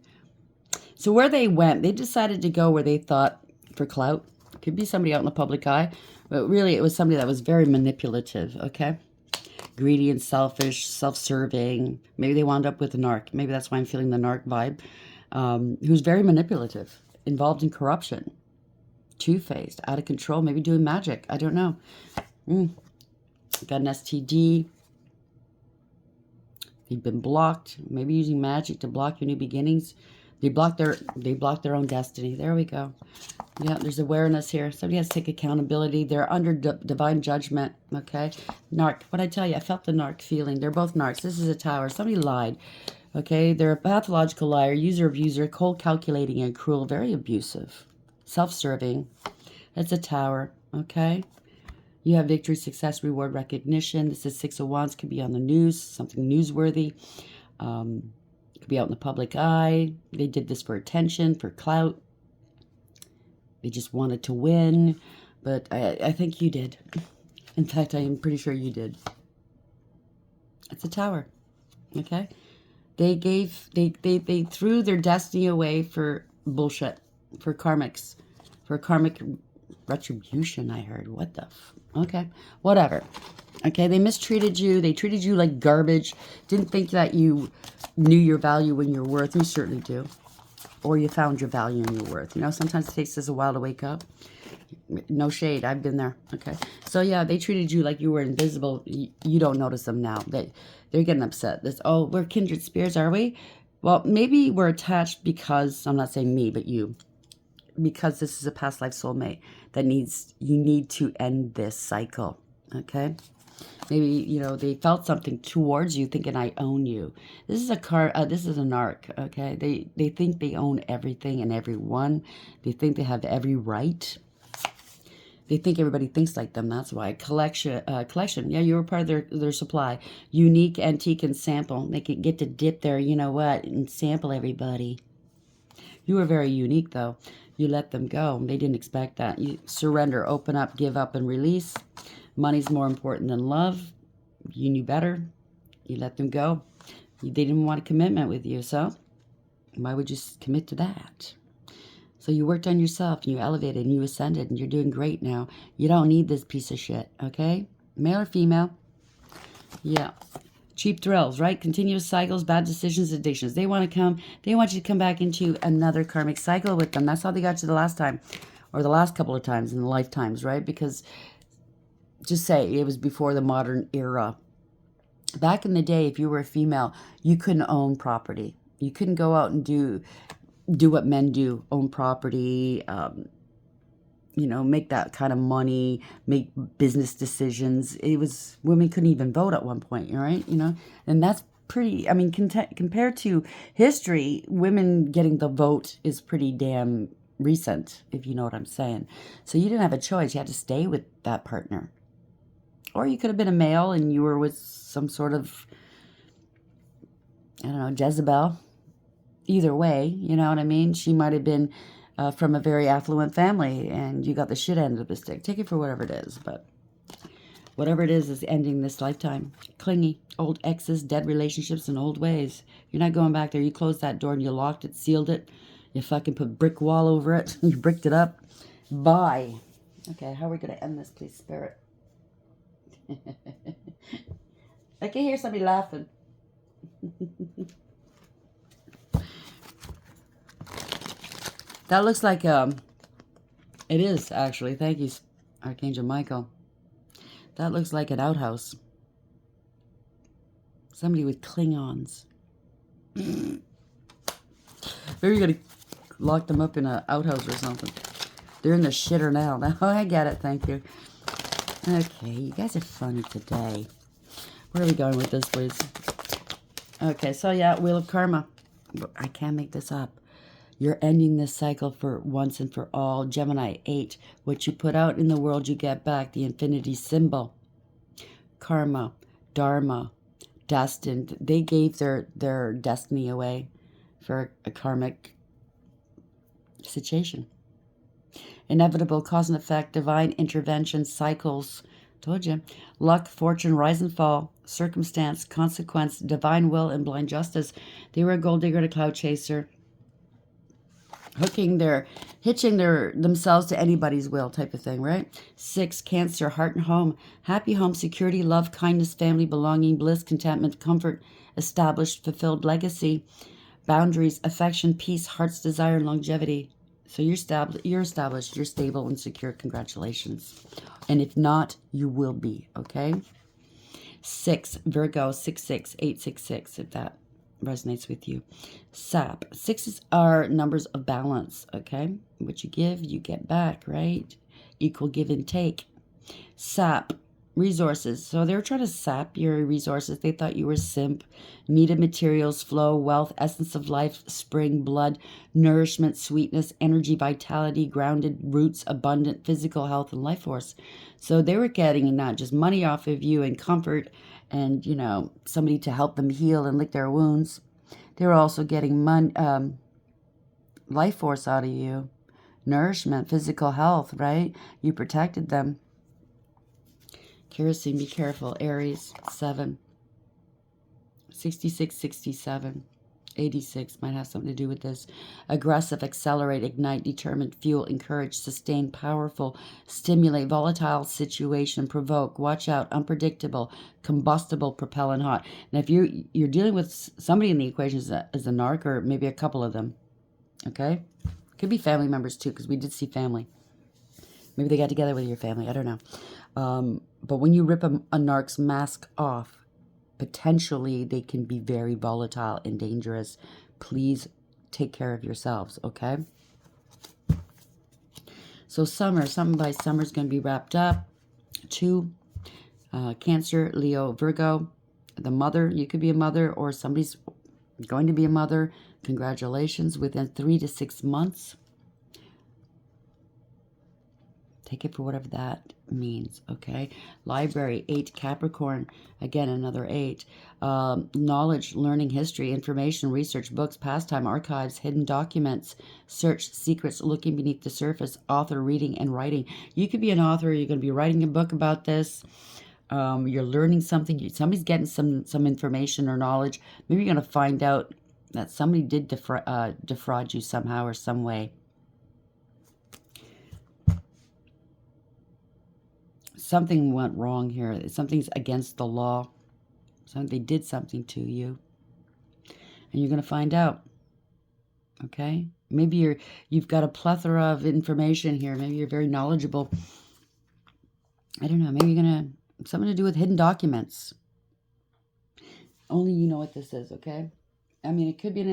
So where they went, they decided to go where they thought for clout. Could be somebody out in the public eye, but really it was somebody that was very manipulative, okay? Greedy and selfish, self-serving. Maybe they wound up with a narc. Maybe that's why I'm feeling the narc vibe. Who's very manipulative, involved in corruption, two-faced, out of control, maybe doing magic. I don't know. Got an STD. They've been blocked. Maybe using magic to block your new beginnings. They block their own destiny. There we go. Yeah, there's awareness here. Somebody has to take accountability. They're under divine judgment, okay? Narc. What I tell you, I felt the narc feeling. They're both narcs. This is a tower. Somebody lied, okay? They're a pathological liar, user, abuser, cold, calculating, and cruel, very abusive, self-serving. That's a tower, okay? You have victory, success, reward, recognition. This is Six of Wands. Could be on the news, something newsworthy. Could be out in the public eye. They did this for attention, for clout. They just wanted to win. But I think you did. In fact, I am pretty sure you did. It's a tower. Okay? They threw their destiny away for bullshit. For karmics. For karmic retribution, I heard. What the okay, whatever. Okay, they mistreated you. They treated you like garbage. Didn't think that you knew your value and your worth. You certainly do. Or you found your value and your worth. You know, sometimes it takes us a while to wake up. No shade. I've been there. Okay. So, yeah, they treated you like you were invisible. You don't notice them now. They're getting upset. Oh, we're kindred spirits, are we? Well, maybe we're attached because, I'm not saying me, but you. Because this is a past life soulmate that you need to end this cycle, okay? Maybe, you know, they felt something towards you thinking I own you. This is a narc, okay? They think they own everything and everyone. They think they have every right. They think everybody thinks like them. That's why. Collection. Yeah, you were part of their supply. Unique, antique, and sample. They could get to dip there, you know what, and sample everybody. You were very unique, though. You let them go. They didn't expect that. You surrender, open up, give up, and release. Money's more important than love. You knew better. You let them go. They didn't want a commitment with you, so why would you commit to that? So you worked on yourself, and you elevated, and you ascended, and you're doing great now. You don't need this piece of shit, okay? Male or female? Yeah. Cheap thrills, right? Continuous cycles, bad decisions, addictions. They want you to come back into another karmic cycle with them. That's how they got you the last time, or the last couple of times in the lifetimes, right? Because, just say, it was before the modern era. Back in the day, if you were a female, you couldn't own property. You couldn't go out and do what men do, own property, you know, make that kind of money, make business decisions. Women couldn't even vote at one point, right? You know, and that's pretty, I mean, compared to history, women getting the vote is pretty damn recent, if you know what I'm saying. So you didn't have a choice. You had to stay with that partner. Or you could have been a male and you were with some sort of, I don't know, Jezebel. Either way, you know what I mean? She might have been from a very affluent family and you got the shit end of the stick. Take it for whatever it is, but whatever it is ending this lifetime. Clingy, old exes, dead relationships, and old ways. You're not going back there. You closed that door and you locked it, sealed it. You fucking put brick wall over it. You bricked it up. Bye. Okay, how are we going to end this, please, Spirit? I can hear somebody laughing. That looks like, it is, actually. Thank you, Archangel Michael. That looks like an outhouse. Somebody with Klingons. Maybe you're going to lock them up in an outhouse or something. They're in the shitter now. Now, I get it. Thank you. Okay, you guys are funny today. Where are we going with this, please? Okay, so yeah, Wheel of Karma. I can't make this up. You're ending this cycle for once and for all. Gemini 8. What you put out in the world, you get back. The infinity symbol. Karma, dharma, destined. They gave their destiny away for a karmic situation. Inevitable cause and effect, divine intervention, cycles. Told you. Luck, fortune, rise and fall, circumstance, consequence, divine will, and blind justice. They were a gold digger and a cloud chaser. Hitching themselves to anybody's will type of thing, right? 6, Cancer, heart and home. Happy home, security, love, kindness, family, belonging, bliss, contentment, comfort, established, fulfilled legacy, boundaries, affection, peace, heart's desire, and longevity. So you're established, you're stable and secure. Congratulations. And if not, you will be, okay? 6, Virgo, 66866, if that resonates with you. Sap. 6s are numbers of balance, okay? What you give, you get back, right? Equal give and take. Sap. Resources. So they were trying to sap your resources. They thought you were simp. Needed materials, flow, wealth, essence of life, spring, blood, nourishment, sweetness, energy, vitality, grounded, roots, abundant, physical health, and life force. So they were getting not just money off of you and comfort and, you know, somebody to help them heal and lick their wounds. They were also getting life force out of you. Nourishment, physical health, right? You protected them. Kerosene, be careful. Aries, 7. 66, 67. 86 might have something to do with this. Aggressive, accelerate, ignite, determined, fuel, encourage, sustain, powerful, stimulate, volatile situation, provoke, watch out, unpredictable, combustible, propel, and hot. Now, if you're dealing with somebody in the equation as a narc, or maybe a couple of them, okay? Could be family members too, because we did see family. Maybe they got together with your family. I don't know. But when you rip a narc's mask off, potentially they can be very volatile and dangerous. Please take care of yourselves, okay? So summer, something by summer is going to be wrapped up. 2, Cancer, Leo, Virgo. The mother, you could be a mother or somebody's going to be a mother. Congratulations, within 3 to 6 months. Take it for whatever that means, okay? Library, 8, Capricorn. Again, another 8. Knowledge, learning, history, information, research, books, pastime, archives, hidden documents, search, secrets, looking beneath the surface, author, reading, and writing. You could be an author. You're going to be writing a book about this. You're learning something. Somebody's getting some information or knowledge. Maybe you're going to find out that somebody did defraud you somehow or some way. Something went wrong here. Something's against the law. They did something to you. And you're going to find out. Okay? Maybe you've got a plethora of information here. Maybe you're very knowledgeable. I don't know. Maybe you're going to... Something to do with hidden documents. Only you know what this is, okay? I mean, it could be I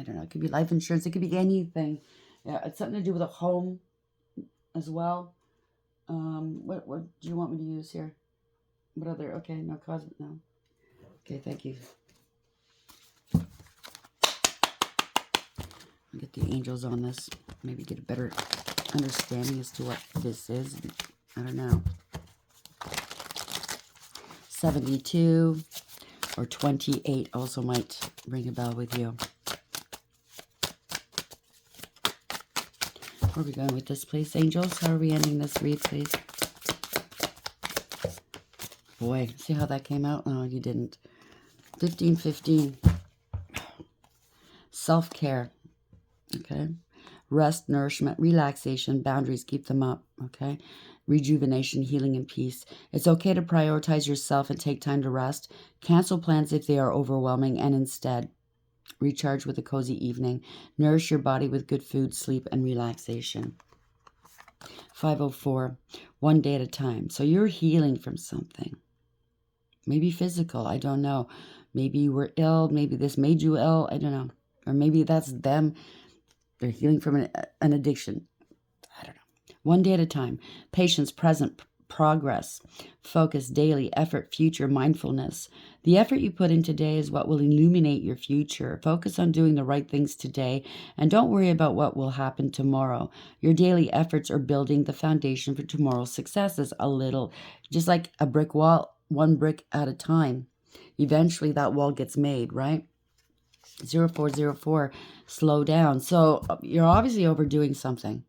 don't know. It could be life insurance. It could be anything. Yeah, it's something to do with a home as well. What do you want me to use here? What other? Okay, no cosmic. No. Okay, thank you. I'll get the angels on this. Maybe get a better understanding as to what this is. I don't know. 72 or 28 also might ring a bell with you. Where are we going with this, please, angels? How are we ending this read, please? Boy, see how that came out? No, you didn't. 15. Self-care. Okay. Rest, nourishment, relaxation, boundaries, keep them up. Okay. Rejuvenation, healing, and peace. It's okay to prioritize yourself and take time to rest. Cancel plans if they are overwhelming, and instead recharge with a cozy evening. Nourish your body with good food, sleep, and relaxation. 504. One day at a time. So you're healing from something. Maybe physical. I don't know. Maybe you were ill. Maybe this made you ill. I don't know. Or maybe that's them. They're healing from an addiction. I don't know. One day at a time. Patience, present, progress, focus, daily, effort, future, mindfulness. The effort you put in today is what will illuminate your future. Focus on doing the right things today and don't worry about what will happen tomorrow. Your daily efforts are building the foundation for tomorrow's successes a little, just like a brick wall, one brick at a time. Eventually that wall gets made, right? 0404, slow down. So you're obviously overdoing something.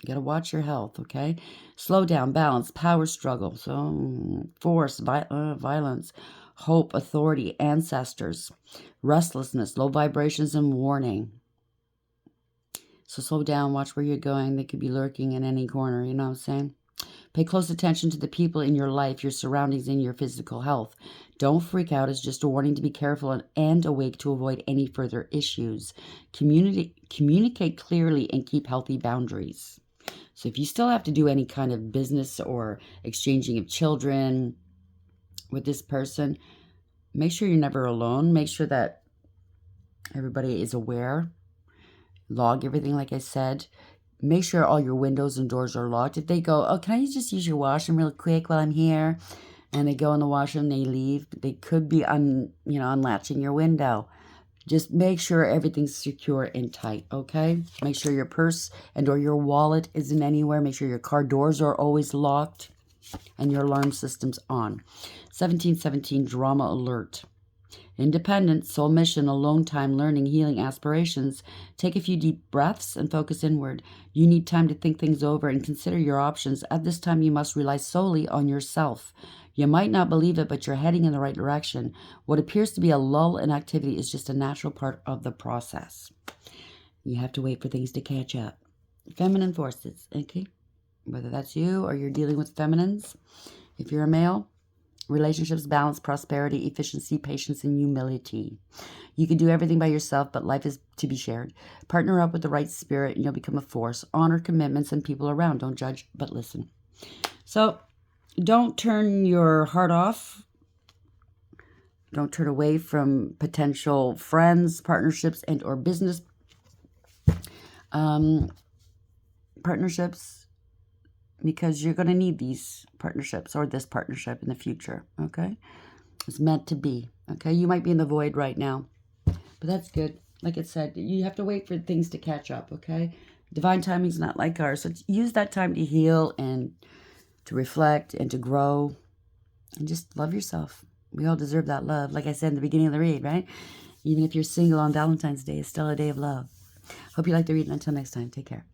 You got to watch your health, okay? Slow down, balance, power struggle. So force, violence, hope, authority, ancestors, restlessness, low vibrations, and warning. So slow down, watch where you're going. They could be lurking in any corner, you know what I'm saying? Pay close attention to the people in your life, your surroundings, and your physical health. Don't freak out. It's just a warning to be careful and awake to avoid any further issues. Communicate clearly and keep healthy boundaries. So if you still have to do any kind of business or exchanging of children with this person, make sure you're never alone. Make sure that everybody is aware. Log everything like I said. Make sure all your windows and doors are locked. If they go, oh, can I just use your washroom real quick while I'm here? And they go in the washroom, they leave. They could be unlatching your window. Just make sure everything's secure and tight, okay? Make sure your purse and or your wallet isn't anywhere. Make sure your car doors are always locked and your alarm system's on. 1717, drama alert. Independence, soul mission, alone time, learning, healing, aspirations. Take a few deep breaths and focus inward. You need time to think things over and consider your options. At this time, you must rely solely on yourself. You might not believe it, but you're heading in the right direction. What appears to be a lull in activity is just a natural part of the process. You have to wait for things to catch up. Feminine forces, okay? Whether that's you or you're dealing with feminines. If you're a male, relationships, balance, prosperity, efficiency, patience, and humility. You can do everything by yourself, but life is to be shared. Partner up with the right spirit and you'll become a force. Honor commitments and people around. Don't judge, but listen. So don't turn your heart off. Don't turn away from potential friends, partnerships, and or business partnerships, because you're going to need these partnerships or this partnership in the future, okay? It's meant to be, okay? You might be in the void right now, but that's good. Like I said, you have to wait for things to catch up, okay? Divine timing's not like ours, so use that time to heal and to reflect and to grow and just love yourself. We all deserve that love. Like I said in the beginning of the read, right? Even if you're single on Valentine's Day, it's still a day of love. Hope you like the read, and until next time, take care.